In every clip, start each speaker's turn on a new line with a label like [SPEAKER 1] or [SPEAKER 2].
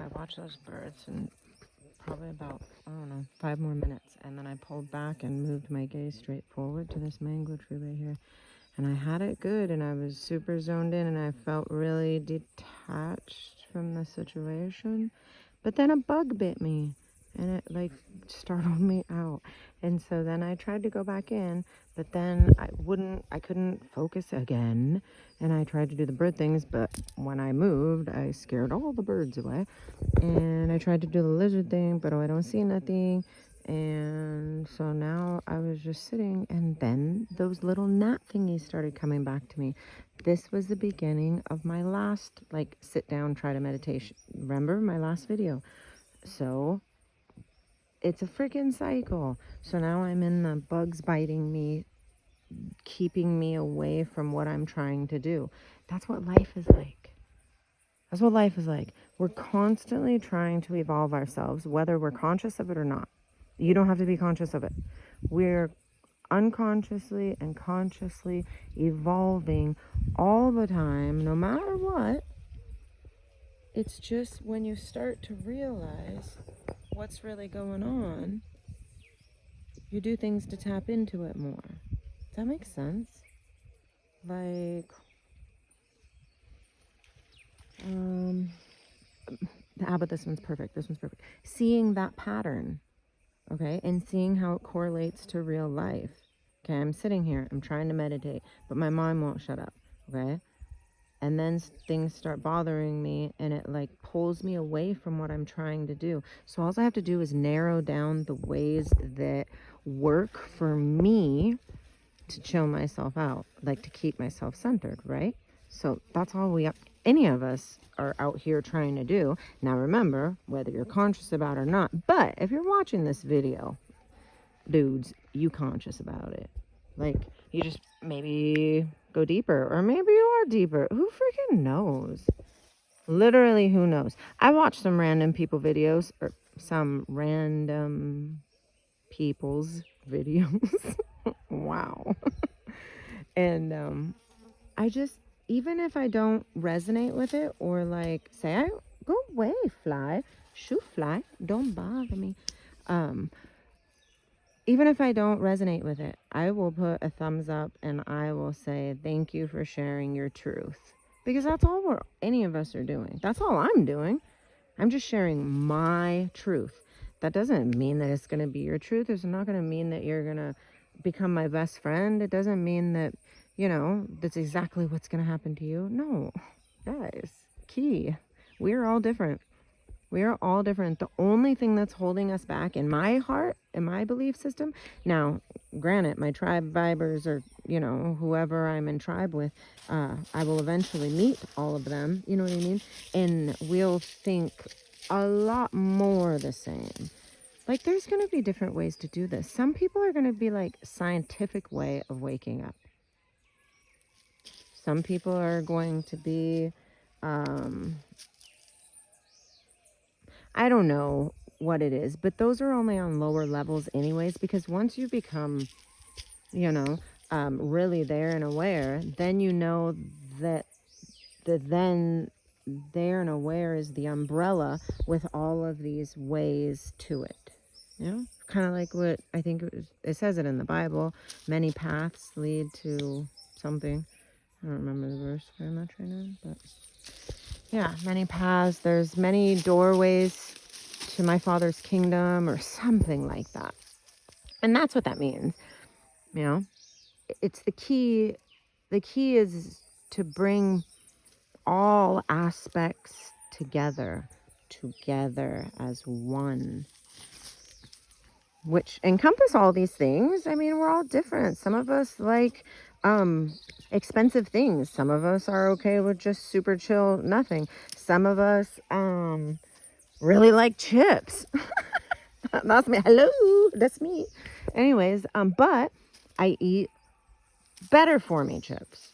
[SPEAKER 1] I watched those birds and probably about, I don't know, 5 more minutes. And then I pulled back and moved my gaze straight forward to this mango tree right here. And I had it good and I was super zoned in and I felt really detached from the situation. But then a bug bit me and it like startled me out. And so then I tried to go back in, but then I couldn't focus again. And I tried to do the bird things, but when I moved, I scared all the birds away. And I tried to do the lizard thing, but I don't see nothing. And so now I was just sitting, and then those little gnat thingies started coming back to me. This was the beginning of my last, like, sit down, try to meditation. Remember my last video? So it's a freaking cycle. So now I'm in the bugs biting me, keeping me away from what I'm trying to do. That's what life is like. That's what life is like. We're constantly trying to evolve ourselves, whether we're conscious of it or not. You don't have to be conscious of it. We're unconsciously and consciously evolving all the time, no matter what. It's just when you start to realize what's really going on, you do things to tap into it more. Does that make sense? Like, but this one's perfect. This one's perfect. Seeing that pattern, okay, and seeing how it correlates to real life. Okay, I'm sitting here, I'm trying to meditate, but my mind won't shut up, okay? And then things start bothering me and it like pulls me away from what I'm trying to do. So all I have to do is narrow down the ways that work for me to chill myself out, like to keep myself centered, right? So that's all any of us are out here trying to do. Now remember, whether you're conscious about it or not, but if you're watching this video, dudes, you conscious about it. Like, you just maybe go deeper, or maybe you are deeper. Who freaking knows? Literally, who knows? I watched some random people videos, or some random people's videos. Wow. And I just, even if I don't resonate with it, or like say, I go away, fly, shoo, fly, don't bother me. Even if I don't resonate with it, I will put a thumbs up and I will say, thank you for sharing your truth. Because that's all any of us are doing. That's all I'm doing. I'm just sharing my truth. That doesn't mean that it's going to be your truth. It's not going to mean that you're going to become my best friend. It doesn't mean that, that's exactly what's going to happen to you. No, guys, we're all different. We are all different. The only thing that's holding us back in my heart, in my belief system, now, granted, my tribe vibers or, whoever I'm in tribe with, I will eventually meet all of them, you know what I mean? And we'll think a lot more the same. Like, there's going to be different ways to do this. Some people are going to be like scientific way of waking up. Some people are going to be, I don't know what it is, but those are only on lower levels anyways, because once you become, really there and aware, then you know that then there and aware is the umbrella with all of these ways to it. Kind of like what I think it says it in the Bible, many paths lead to something. I don't remember the verse very much right now, but yeah, many paths. There's many doorways to my Father's kingdom, or something like that. And that's what that means. It's the key. The key is to bring all aspects together as one, which encompass all these things. I mean, we're all different. Some of us like expensive things. Some of us are okay with just super chill nothing. Some of us really like chips. That's me. Hello, that's me. Anyways, but I eat better for me chips.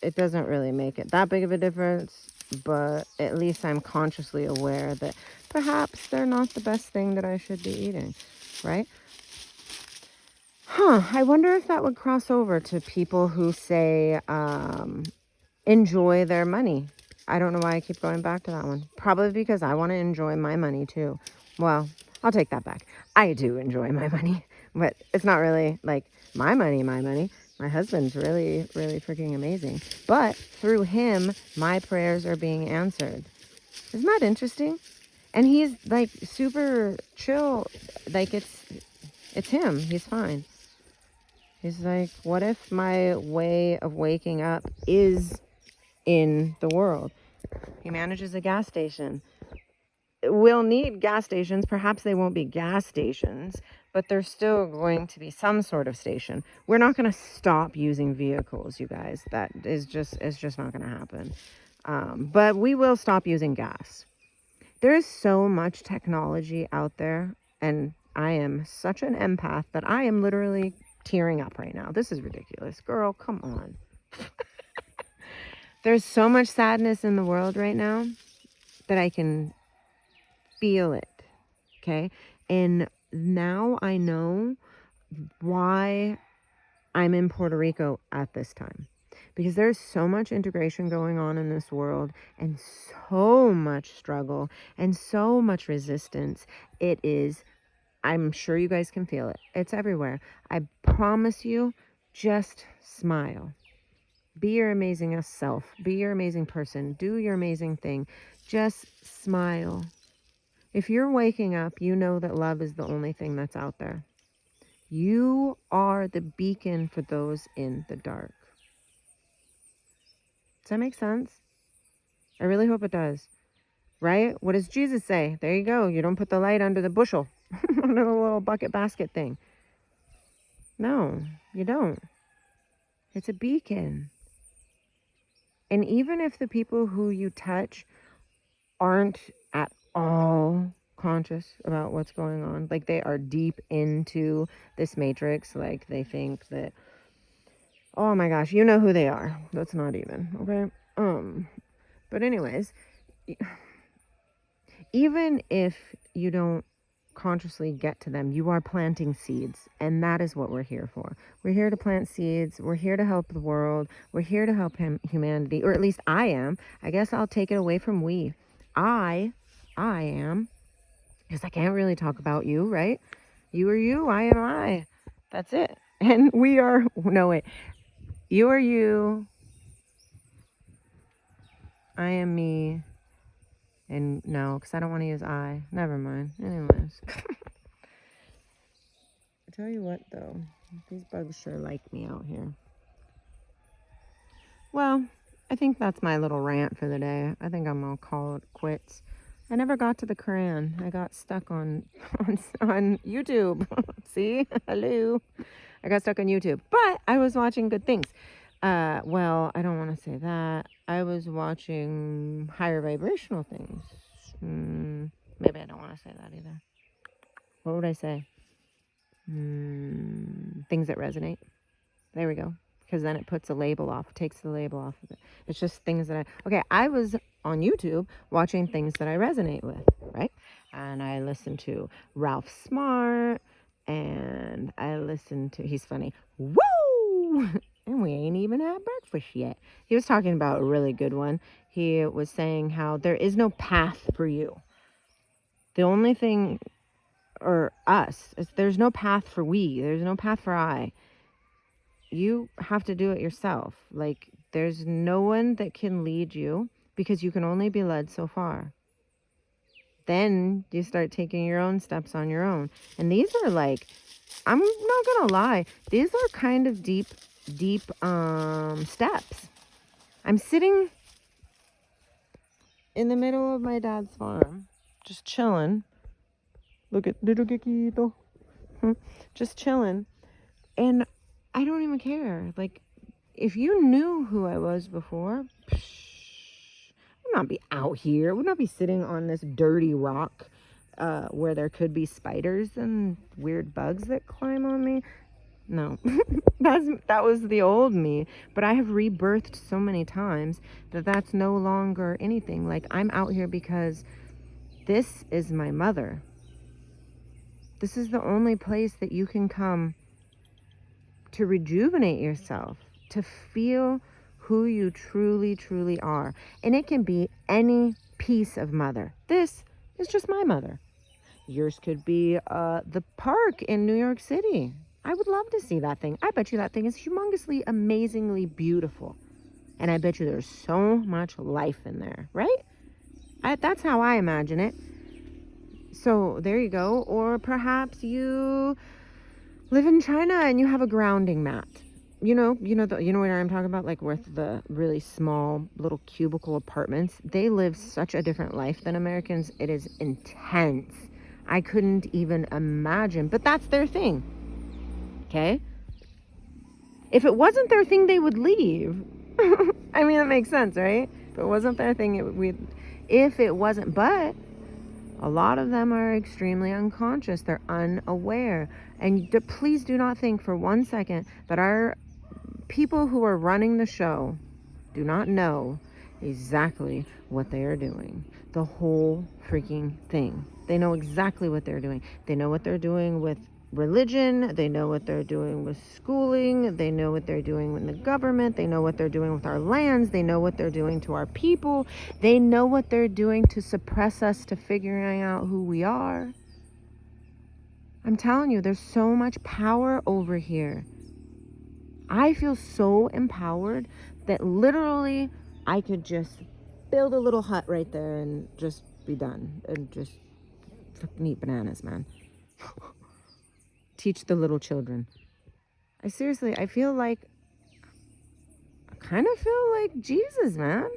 [SPEAKER 1] It doesn't really make it that big of a difference, but at least I'm consciously aware that perhaps they're not the best thing that I should be eating, right? I wonder if that would cross over to people who say enjoy their money. I don't know why I keep going back to that one. Probably because I want to enjoy my money too. Well, I'll take that back. I do enjoy my money, but it's not really like my money, my money. My husband's really, really freaking amazing. But through him, my prayers are being answered. Isn't that interesting? And he's like super chill. Like it's him. He's fine. He's like, what if my way of waking up is in the world? He manages a gas station. We'll need gas stations. Perhaps they won't be gas stations, but there's still going to be some sort of station. We're not going to stop using vehicles, you guys. That is just, it's just not going to happen. But we will stop using gas. There is so much technology out there, and I am such an empath that I am literally tearing up right now. This is ridiculous. Girl, come on. There's so much sadness in the world right now that I can feel it. Okay. And now I know why I'm in Puerto Rico at this time, because there's so much integration going on in this world and so much struggle and so much resistance. It is, I'm sure you guys can feel it. It's everywhere. I promise you, just smile. Be your amazing self. Be your amazing person. Do your amazing thing. Just smile. If you're waking up, you know that love is the only thing that's out there. You are the beacon for those in the dark. Does that make sense? I really hope it does. Right? What does Jesus say? There you go. You don't put the light under the bushel, under the little bucket basket thing. No, you don't. It's a beacon. And even if the people who you touch aren't at all conscious about what's going on, like they are deep into this matrix, like they think that, oh my gosh, you know who they are. That's not even, okay? But anyways, even if you don't consciously get to them, you are planting seeds, and that is what we're here for. We're here to plant seeds. We're here to help the world. We're here to help humanity, or at least I am. I guess I'll take it away from we. I am, because I can't really talk about you, right? You are you, I am I. That's it. And we are, no wait, you are you, I am me, and no, because I don't want to use I. Never mind. Anyways. I tell you what, though, these bugs sure like me out here. Well, I think that's my little rant for the day. I think I'm gonna call it quits. I never got to the crayon. I got stuck on YouTube. See? Hello. I got stuck on YouTube. But I was watching good things. Well, I don't want to say that. I was watching higher vibrational things. Maybe I don't want to say that either. What would I say? Things that resonate. There we go. Because then it puts a label off, takes the label off of it. It's just things that I was on YouTube watching things that I resonate with, right? And I listened to Ralph Smart, and I listened to, he's funny, woo! And we ain't even had breakfast yet. He was talking about a really good one. He was saying how there is no path for you. The only thing, or us, is there's no path for we. There's no path for I. You have to do it yourself. Like, there's no one that can lead you, because you can only be led so far. Then you start taking your own steps on your own. And these are like, I'm not gonna lie, these are kind of deep steps. I'm sitting in the middle of my dad's farm, just chilling. Look at little Gekito. Just chilling. And I don't even care. Like, if you knew who I was before, I would not be out here. I would not be sitting on this dirty rock where there could be spiders and weird bugs that climb on me. No, that was the old me. But I have rebirthed so many times that that's no longer anything. Like, I'm out here because this is my mother. This is the only place that you can come to rejuvenate yourself, to feel who you truly, truly are. And it can be any piece of mother. This is just my mother. Yours could be the park in New York City. I would love to see that thing. I bet you that thing is humongously, amazingly beautiful. And I bet you there's so much life in there, right? That's how I imagine it. So there you go. Or perhaps you live in China and you have a grounding mat. You know what I'm talking about, like with the really small little cubicle apartments. They live such a different life than Americans. It is intense. I couldn't even imagine, but that's their thing. Okay? If it wasn't their thing, they would leave. I mean, that makes sense, right? If it wasn't their thing, if it wasn't, but a lot of them are extremely unconscious. They're unaware. And please do not think for 1 second that our people who are running the show do not know exactly what they are doing. The whole freaking thing. They know exactly what they're doing. They know what they're doing with religion. They know what they're doing with schooling. They know what they're doing with the government. They know what they're doing with our lands. They know what they're doing to our people. They know what they're doing to suppress us to figuring out who we are. I'm telling you, there's so much power over here. I feel so empowered that literally I could just build a little hut right there and just be done and just eat bananas, man. Teach the little children. I feel like, I kind of feel like Jesus, man.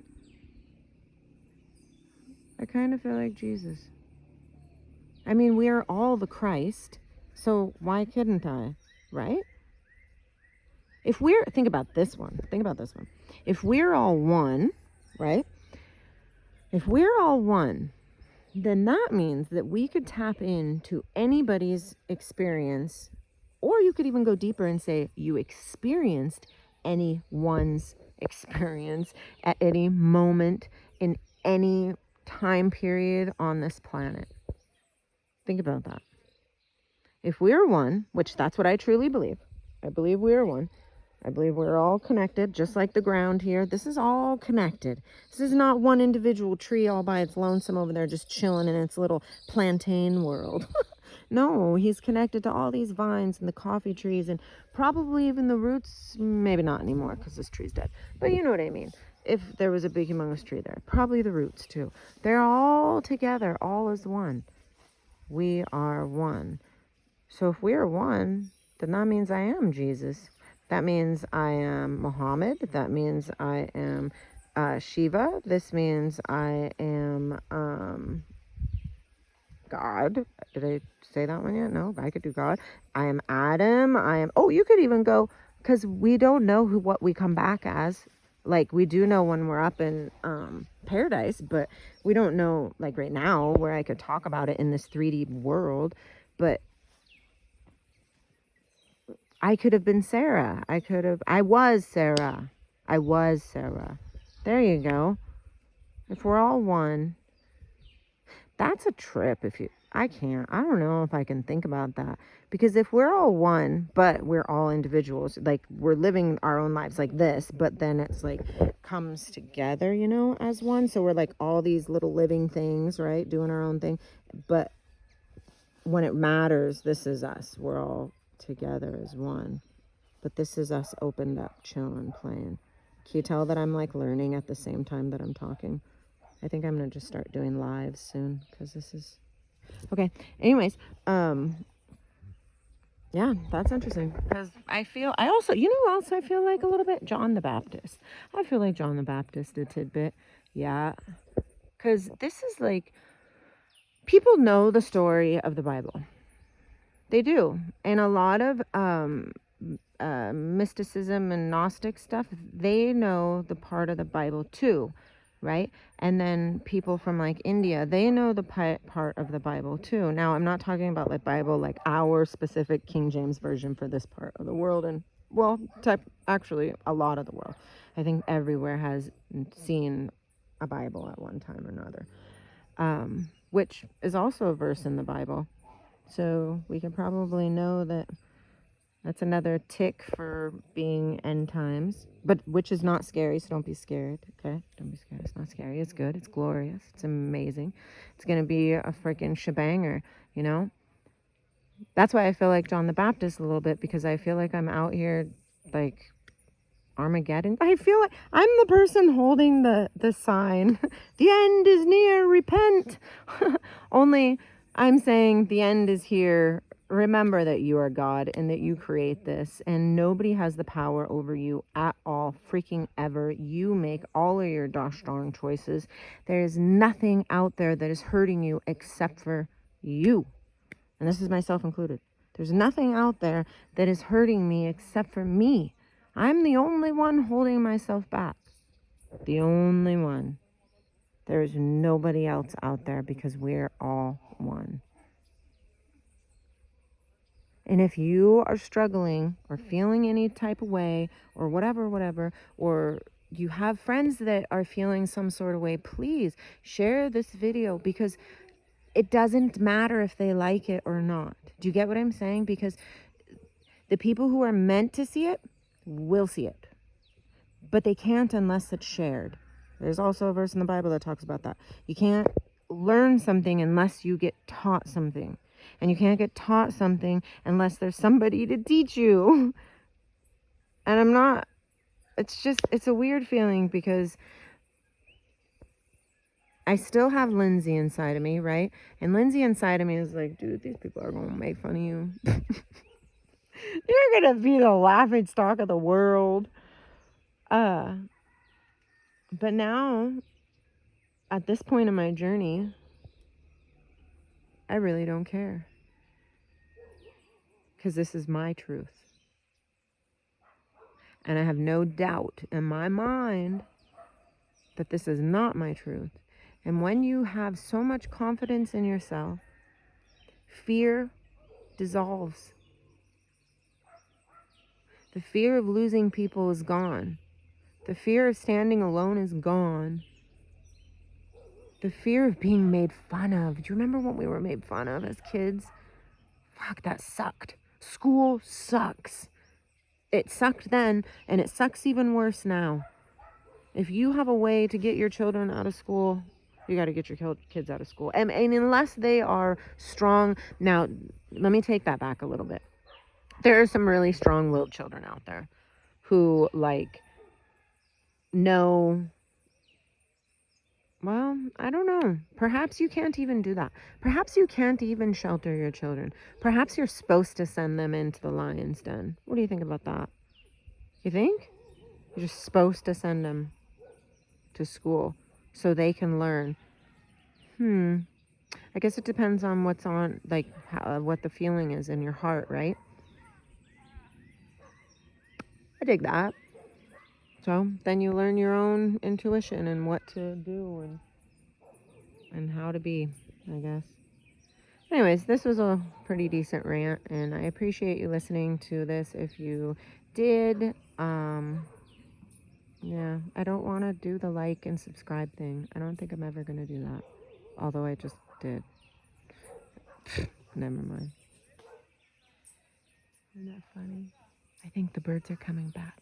[SPEAKER 1] I kind of feel like Jesus. I mean, we are all the Christ, so why couldn't I, right? Think about this one. If we're all one, right? If we're all one, then that means that we could tap into anybody's experience, or you could even go deeper and say you experienced anyone's experience at any moment in any time period on this planet. Think about that. If we're one, which that's what I truly believe, I believe we are one. I believe we're all connected, just like the ground here. This is all connected. This is not one individual tree all by its lonesome over there just chilling in its little plantain world. No, he's connected to all these vines and the coffee trees and probably even the roots. Maybe not anymore because this tree's dead. But you know what I mean. If there was a big humongous tree there, probably the roots too. They're all together, all as one. We are one. So if we are one, then that means I am Jesus. That means I am Muhammad. That means I am Shiva. This means I am God. Did I say that one yet? No, I could do God. I am Adam. You could even go, because we don't know what we come back as. Like, we do know when we're up in paradise, but we don't know, like, right now, where I could talk about it in this 3D world. But I could have been Sarah. I was Sarah. There you go. If we're all one, that's a trip. I don't know if I can think about that. Because if we're all one, but we're all individuals, like we're living our own lives like this, but then it's like comes together, as one. So we're like all these little living things, right? Doing our own thing. But when it matters, this is us. We're all together as one. But this is us opened up, chilling, playing. Can you tell that I'm like learning at the same time that I'm talking? I think I'm going to just start doing lives soon because this is... Okay. Anyways, yeah, that's interesting because I also, who else I feel like a little bit? John the Baptist. I feel like John the Baptist a tidbit. Yeah. Because this is like, people know the story of the Bible. They do. And a lot of mysticism and Gnostic stuff, they know the part of the Bible too, right? And then people from like India, they know the part of the Bible too. Now, I'm not talking about like Bible, like our specific King James version for this part of the world. And well, actually a lot of the world. I think everywhere has seen a Bible at one time or another, which is also a verse in the Bible. So we can probably know that That's another tick for being end times, but which is not scary, so don't be scared, okay? Don't be scared. It's not scary. It's good. It's glorious. It's amazing. It's going to be a freaking shebanger, you know? That's why I feel like John the Baptist a little bit, because I feel like I'm out here like Armageddon. I feel like I'm the person holding the sign. The end is near, repent. Only I'm saying the end is here. Remember that you are God and that you create this, and nobody has the power over you at all, freaking ever. You make all of your gosh darn choices. There is nothing out there that is hurting you except for you. And this is myself included. There's nothing out there that is hurting me except for me. I'm the only one holding myself back. The only one. There's nobody else out there because we're all one. And if you are struggling or feeling any type of way or whatever, or you have friends that are feeling some sort of way, please share this video, because it doesn't matter if they like it or not. Do you get what I'm saying? Because the people who are meant to see it will see it, but they can't unless it's shared. There's also a verse in the Bible that talks about that. You can't learn something unless you get taught something. And you can't get taught something unless there's somebody to teach you. And it's a weird feeling, because I still have Lindsay inside of me, right? And Lindsay inside of me is like, dude, these people are going to make fun of you. You're going to be the laughing stock of the world. But now, at this point in my journey, I really don't care. Because this is my truth. And I have no doubt in my mind that this is not my truth. And when you have so much confidence in yourself, fear dissolves. The fear of losing people is gone. The fear of standing alone is gone. The fear of being made fun of. Do you remember when we were made fun of as kids? Fuck, that sucked. School sucks. It sucked then, and it sucks even worse now. If you have a way to get your children out of school, you got to get your kids out of school. And unless they are strong. Now, let me take that back a little bit. There are some really strong-willed children out there who, like, know... Well, I don't know. Perhaps you can't even do that. Perhaps you can't even shelter your children. Perhaps you're supposed to send them into the lion's den. What do you think about that? You think? You're just supposed to send them to school so they can learn. I guess it depends on what's on, like, what the feeling is in your heart, right? I dig that. So then you learn your own intuition and what to do and how to be, I guess. Anyways, this was a pretty decent rant, and I appreciate you listening to this. If you did, yeah, I don't want to do the like and subscribe thing. I don't think I'm ever going to do that. Although I just did. Never mind. Isn't that funny? I think the birds are coming back.